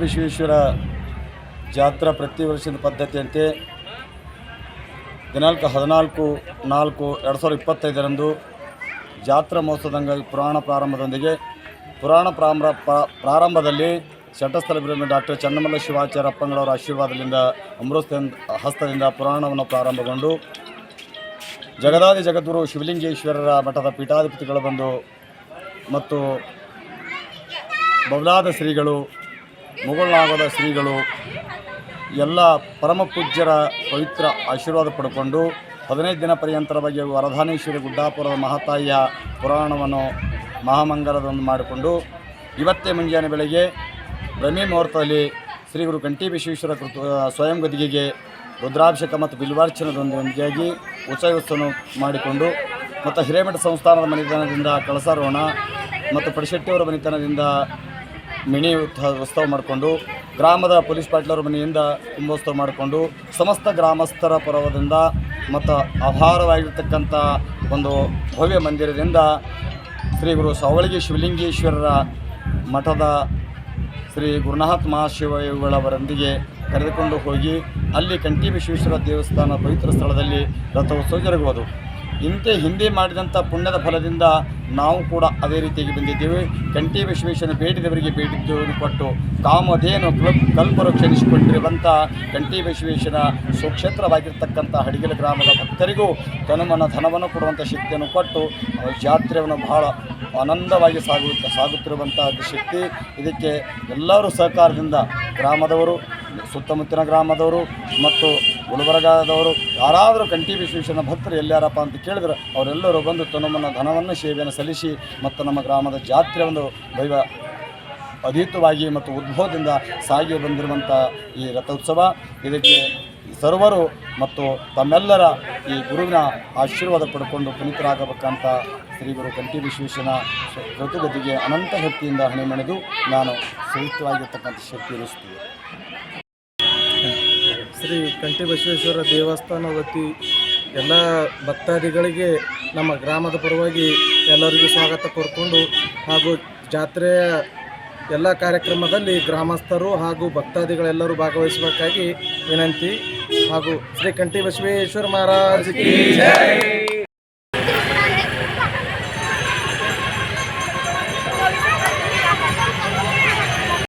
ಬಸವೇಶ್ವರ ಜಾತ್ರಾ ಪ್ರತಿ ವರ್ಷದ ಪದ್ಧತಿಯಂತೆ ದಿನಾಂಕ 14/4/2025 ಜಾತ್ರಾ ಮಹೋತ್ಸವದ ಅಂಗವಾಗಿ ಪುರಾಣ ಪ್ರಾರಂಭದಲ್ಲಿ ಶಟಸ್ಥಲ ಬ್ರಹ್ಮ ಡಾಕ್ಟರ್ ಚನ್ನಮಲ್ಲ ಶಿವಾಚಾರ್ಯ ಅಪ್ಪಂಗಳವರ ಆಶೀರ್ವಾದದಿಂದ ಅಮೃತ ಹಸ್ತದಿಂದ ಪುರಾಣವನ್ನು ಪ್ರಾರಂಭಗೊಂಡು ಜಗದಾದಿ ಜಗದ್ಗುರು ಶಿವಲಿಂಗೇಶ್ವರರ ಮಠದ ಪೀಠಾಧಿಪತಿಗಳು ಬಂದು ಮತ್ತು ಬಬಲಾದ ಶ್ರೀಗಳು ಮುಗುಳ್ನಾಗದ ಶ್ರೀಗಳು ಎಲ್ಲ ಪರಮ ಪೂಜ್ಯರ ಪವಿತ್ರ ಆಶೀರ್ವಾದ ಪಡ್ಕೊಂಡು 15 ದಿನ ಪರ್ಯಂತರ ಬಗ್ಗೆ ವರದಾನೇಶ್ವರಿ ಗುಡ್ಡಾಪುರದ ಮಹಾತಾಯಿಯ ಪುರಾಣವನ್ನು ಮಹಾಮಂಗಲದೊಂದು ಮಾಡಿಕೊಂಡು ಇವತ್ತೇ ಮುಂಜಾನೆ ಬೆಳಗ್ಗೆ ಬ್ರಹ್ಮಿ ಮುಹೂರ್ತದಲ್ಲಿ ಶ್ರೀ ಗುರು ಕಂಠಿ ಬಸವೇಶ್ವರ ಸ್ವಯಂ ಗದಿಗೆಗೆ ರುದ್ರಾಭಿಷೇಕ ಮತ್ತು ಬಿಲ್ವಾರ್ಚನದೊಂದಿಗೆ ಉತ್ಸವ ಮಾಡಿಕೊಂಡು ಮತ್ತು ಹಿರೇಮಠ ಸಂಸ್ಥಾನದ ಮನೆತನದಿಂದ ಕಳಸಾರೋಹಣ ಮತ್ತು ಪಡಿಶೆಟ್ಟಿಯವರ ಮನೆತನದಿಂದ ಮಿನಿ ಉತ್ಸವ ಮಾಡಿಕೊಂಡು ಗ್ರಾಮದ ಪೊಲೀಸ್ ಪಾಟೀಲರ ಮನೆಯಿಂದ ಕುಂಭೋತ್ಸವ ಮಾಡಿಕೊಂಡು ಸಮಸ್ತ ಗ್ರಾಮಸ್ಥರ ಪರವದಿಂದ ಮತ್ತು ಅಪಾರವಾಗಿರ್ತಕ್ಕಂಥ ಒಂದು ಭವ್ಯ ಮಂದಿರದಿಂದ ಶ್ರೀ ಗುರು ಸಾವಳಗಿ ಶಿವಲಿಂಗೇಶ್ವರರ ಮಠದ ಶ್ರೀ ಗುರುನಾಥ ಮಹಾಶಿವಗಳವರೊಂದಿಗೆ ಕರೆದುಕೊಂಡು ಹೋಗಿ ಅಲ್ಲಿ ಕಂಠಿ ಬಸವೇಶ್ವರ ದೇವಸ್ಥಾನ ಪವಿತ್ರ ಸ್ಥಳದಲ್ಲಿ ರಥೋತ್ಸವ ಜರುಗುವುದು. ಇಂತೆ ಹಿಂದೆ ಮಾಡಿದಂಥ ಪುಣ್ಯದ ಫಲದಿಂದ ನಾವು ಕೂಡ ಅದೇ ರೀತಿಯಾಗಿ ಬಂದಿದ್ದೇವೆ. ಕಂಠಿ ಬಸವೇಶ್ವರನ ಬೇಡಿದವರಿಗೆ ಬೇಡಿದ್ದನ್ನು ಕೊಟ್ಟು ಕಾಮಧೇನು ಕಲ್ಪವೃಕ್ಷ ಎನಿಸಿಕೊಂಡಿರುವಂಥ ಕಂಠಿ ಬಸವೇಶ್ವರ ಸುಕ್ಷೇತ್ರವಾಗಿರ್ತಕ್ಕಂಥ ಹಡಿಗೆಲ ಗ್ರಾಮದ ಭಕ್ತರಿಗೂ ತನುಮನ ಧನವನ್ನು ಕೊಡುವಂಥ ಶಕ್ತಿಯನ್ನು ಕೊಟ್ಟು ಜಾತ್ರೆಯನ್ನು ಬಹಳ ಆನಂದವಾಗಿ ಸಾಗುತ್ತಿರುವಂಥ ಶಕ್ತಿ. ಇದಕ್ಕೆ ಎಲ್ಲರೂ ಸಹಕಾರದಿಂದ ಗ್ರಾಮದವರು, ಸುತ್ತಮುತ್ತಲಿನ ಗ್ರಾಮದವರು ಮತ್ತು ಗುಲ್ಬರ್ಗಾದವರು ಯಾರಾದರೂ ಕಂಠಿ ಬಸವೇಶ್ವರನ ಭಕ್ತರು ಎಲ್ಲಾರಪ್ಪ ಅಂತ ಕೇಳಿದ್ರೆ ಅವರೆಲ್ಲರೂ ಬಂದು ತನುಮನ ಧನವನ್ನು ಸೇವೆಯನ್ನು ಸಲ್ಲಿಸಿ ಮತ್ತು ನಮ್ಮ ಗ್ರಾಮದ ಜಾತ್ರೆ ಒಂದು ದೈವ ಅಧೀತವಾಗಿ ಮತ್ತು ಉದ್ಭವದಿಂದ ಸಾಗಿ ಬಂದಿರುವಂಥ ಈ ರಥೋತ್ಸವ, ಇದಕ್ಕೆ ಸರ್ವರು ಮತ್ತು ತಮ್ಮೆಲ್ಲರ ಈ ಗುರುವಿನ ಆಶೀರ್ವಾದ ಪಡ್ಕೊಂಡು ಪುನೀತರಾಗಬೇಕಂತ ಶ್ರೀ ಗುರು ಕಂಠಿ ಬಸವೇಶ್ವರನ ಋತುಗತಿಗೆ ಅನಂತ ಭಕ್ತಿಯಿಂದ ಹಣೆ ಮಣಿದು ನಾನು ಸಹಿತವಾಗಿರ್ತಕ್ಕಂಥ ಶಕ್ತಿ ಇರಿಸ್ತೀವಿ. ಶ್ರೀ ಕಂಠಿ ಬಸವೇಶ್ವರ ದೇವಸ್ಥಾನ ವತಿ ಎಲ್ಲ ಭಕ್ತಾದಿಗಳಿಗೆ ನಮ್ಮ ಗ್ರಾಮದ ಪರವಾಗಿ ಎಲ್ಲರಿಗೂ ಸ್ವಾಗತ ಕೋರಿಕೊಂಡು ಹಾಗೂ ಜಾತ್ರೆಯ ಎಲ್ಲ ಕಾರ್ಯಕ್ರಮದಲ್ಲಿ ಗ್ರಾಮಸ್ಥರು ಹಾಗೂ ಭಕ್ತಾದಿಗಳೆಲ್ಲರೂ ಭಾಗವಹಿಸಬೇಕಾಗಿ ವಿನಂತಿ. ಹಾಗೂ ಶ್ರೀ ಕಂಠಿ ಬಸವೇಶ್ವರ ಮಹಾರಾಜ್ ಕಿ ಜೈ.